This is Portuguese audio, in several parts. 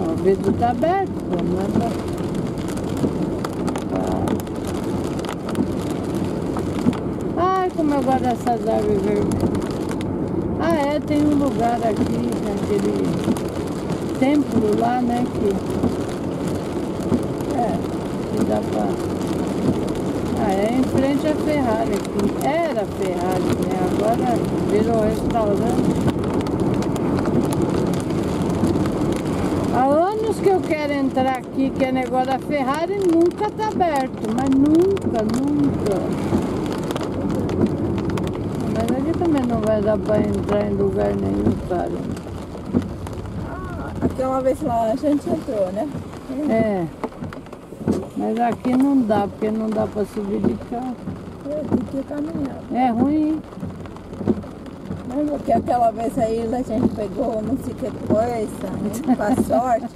O vidro tá aberto, não é pra... Ai, como eu gosto dessas árvores vermelhas. Ah, é, tem um lugar aqui, naquele templo lá, né, que dá pra... Ah, é em frente à Ferrari aqui. Era Ferrari, né, agora virou restaurante. Há anos que eu quero entrar aqui, que é negócio da Ferrari, nunca tá aberto, mas nunca. Mas aqui também não vai dar pra entrar em lugar nenhum, cara. Aquela vez lá a gente entrou, né? É. Mas aqui não dá, porque não dá pra subir de carro. Tem que caminhar. É ruim. Mas porque aquela vez aí a gente pegou não sei que coisa, né? Com a sorte.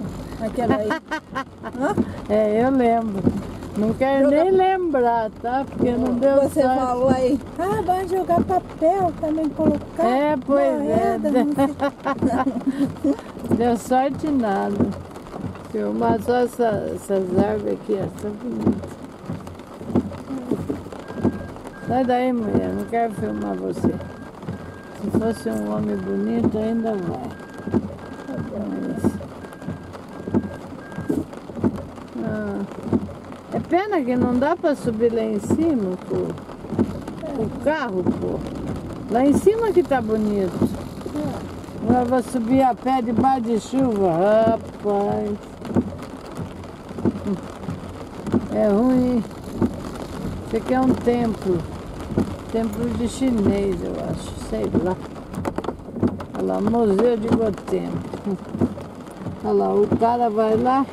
Aquela aí. É, eu lembro. Não quero nem lembrar, tá? Porque não deu sorte. Você falou aí, vai jogar papel também, colocar. É, pois moeda, é. não sei. Deu sorte nada. Filmar só essas árvores aqui, essa bonita. Sai daí, mulher, não quero filmar você. Se fosse um homem bonito, ainda vai. É pena que não dá pra subir lá em cima, pô. O carro, pô. Lá em cima que tá bonito. Agora vou subir a pé debaixo de chuva, rapaz. É ruim. Isso aqui é um templo. Templo de chinês, eu acho. Sei lá. Olha lá, Museu de Gotempo. Olha lá, o cara vai lá.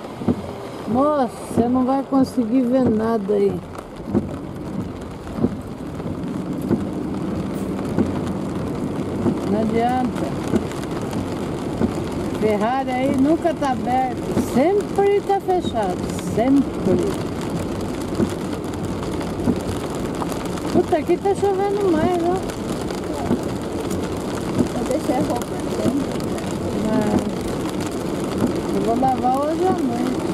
Moça, você não vai conseguir ver nada aí. Não adianta. Ferrari aí nunca tá aberto. Sempre tá fechado. Sempre. Puta, aqui tá chovendo mais, ó. Eu deixei a roupa dentro. Eu vou lavar hoje à noite.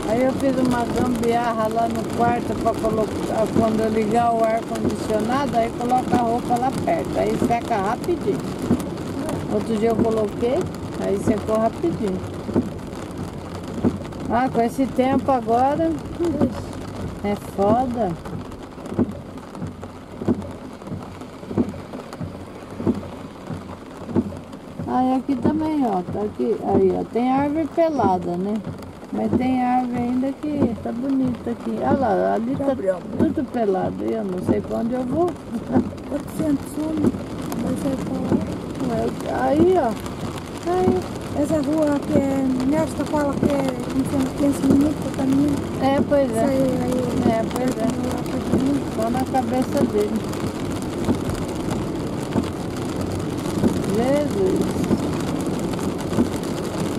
Aí eu fiz uma gambiarra lá no quarto para colocar, quando eu ligar o ar-condicionado, aí coloca a roupa lá perto, aí seca rapidinho. Outro dia eu coloquei, aí secou rapidinho. Ah, com esse tempo agora, é foda. Aí aqui também, ó, tá aqui, aí, ó, tem árvore pelada, né? Mas tem árvore ainda que tá bonita aqui. Olha lá, ali tá tudo pelado. Eu não sei pra onde eu vou. 400 homens. Aí, ó. Aí. Essa rua que é nesta fala que é 15 minutos para caminhar. É, pois é. Aí, pois é. Só na cabeça dele. Jesus.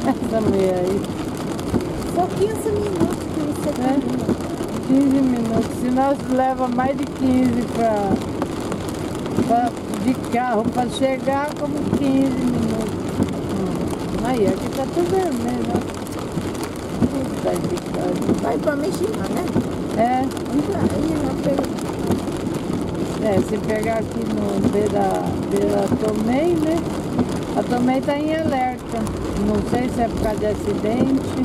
Essa mulher aí. Só 15 minutos que você caminha. 15 minutos. Se nós leva mais de 15 de carro para chegar, como 15 minutos. Aí, aqui tá tudo vermelho, ó. Puta que pariu. Vai para Mexima, né? É. Aí, se pegar aqui no beira Tomei, né? A Tomei tá em alerta. Não sei se é por causa de acidente.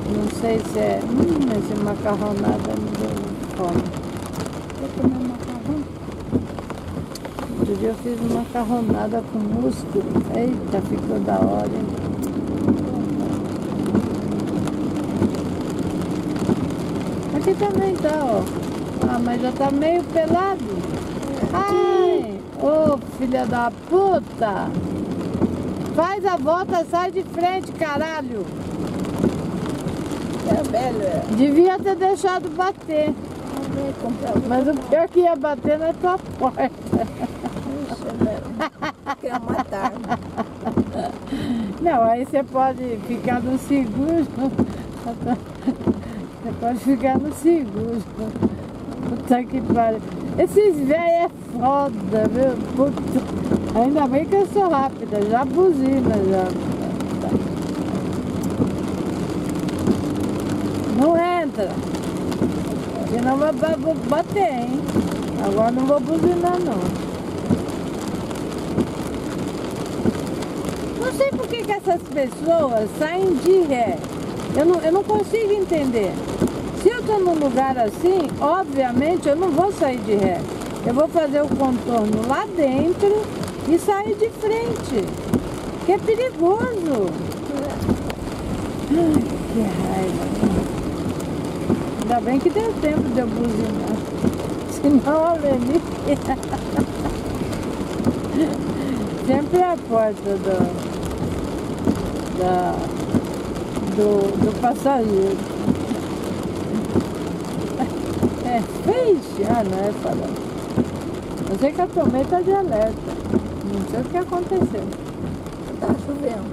Não sei se é... esse macarronada me deu fome. Vou comer macarrão. Outro dia eu fiz uma macarronada com músculo. Eita, ficou da hora, hein? Aqui também tá, ó. Ah, mas já tá meio pelado. Ai, ô filha da puta! Faz a volta, sai de frente, caralho! É velho, é. Devia ter deixado bater. Mas o pior que ia bater na tua porta. Ixi, é velho. Quer matar. Não, aí você pode ficar no seguro. Você pode ficar no seguro. Puta que pariu. Esses velhos é foda, viu? Puta. Ainda bem que eu sou rápida, já buzina já. Não entra. Senão vai bater, hein? Agora não vou buzinar não. Não sei por que essas pessoas saem de ré. Eu não consigo entender. Se eu estou num lugar assim, obviamente eu não vou sair de ré. Eu vou fazer o contorno lá dentro e sair de frente. Que é perigoso. Ai, que raiva. Ainda bem que deu tempo de eu buzinar. Senão a Leni... Sempre a porta do passageiro. É, fez? Ah, não é falando. Eu sei que a Tomei tá de alerta. Não sei o que aconteceu. Tá chovendo.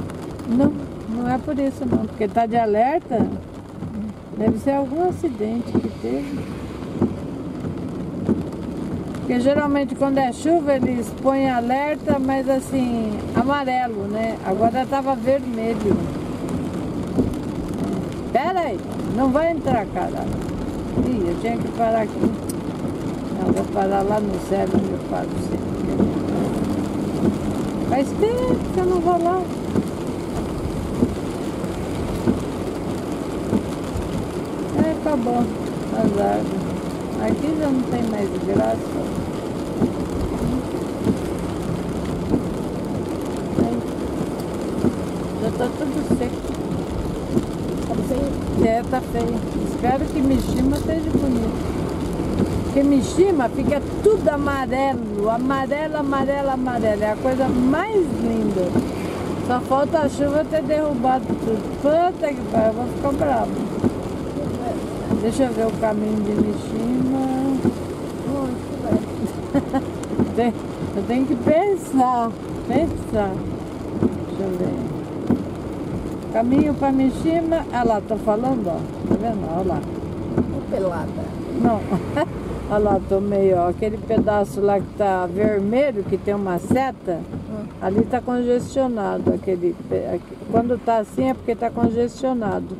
Não, não é por isso não. Porque tá de alerta, deve ser algum acidente que teve. Porque geralmente quando é chuva eles põem alerta, mas assim, amarelo, né? Agora tava vermelho. Pera aí, não vai entrar, cara. Ih, eu tinha que parar aqui. Não, vou parar lá no céu onde eu paro sempre. Faz tempo que eu não vou lá. É, acabou as árvores. Aqui já não tem mais graça. Já tá tudo seco. Tá feio. É, tá feio. Espero que Mishima esteja bonito. Porque Mishima fica tudo amarelo. Amarelo, amarelo, amarelo. É a coisa mais linda. Só falta a chuva ter derrubado tudo. Puta que pariu, eu vou ficar bravo. Deixa eu ver o caminho de Mishima. Eu tenho que pensar. Deixa eu ver. Caminho para Mishima. Ah lá, tô falando, ó. Tá vendo? Olha lá. Pelada. Não. Olha lá, tô meio, ó. Aquele pedaço lá que tá vermelho, que tem uma seta, ali tá congestionado. Quando tá assim é porque tá congestionado.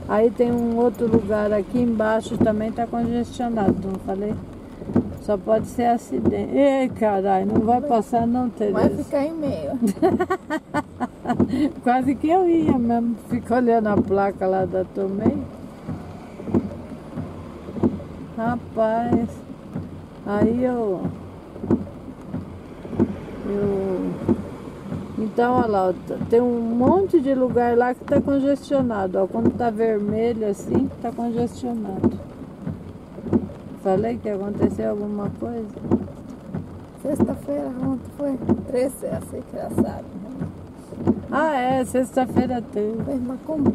Aí tem um outro lugar aqui embaixo também tá congestionado, não falei? Só pode ser acidente. Ei, caralho, não vai passar não, Tereza. Vai ficar em meio. Quase que eu ia mesmo. Fico olhando a placa lá da Tomei. Rapaz. Aí eu... Então, olha lá, tem um monte de lugar lá que tá congestionado. Ó, quando tá vermelho assim, tá congestionado. Falei que aconteceu alguma coisa? Sexta-feira, ontem foi 13, assim que já sabe. Ah, é, sexta-feira 13. Fez macumba.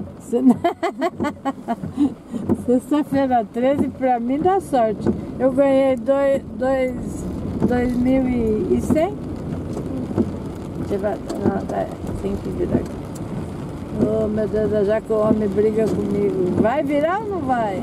Sexta-feira 13 pra mim dá sorte. Eu ganhei 2.100. Tem que virar aqui. Oh, meu Deus, já que o homem briga comigo. Vai virar ou não vai?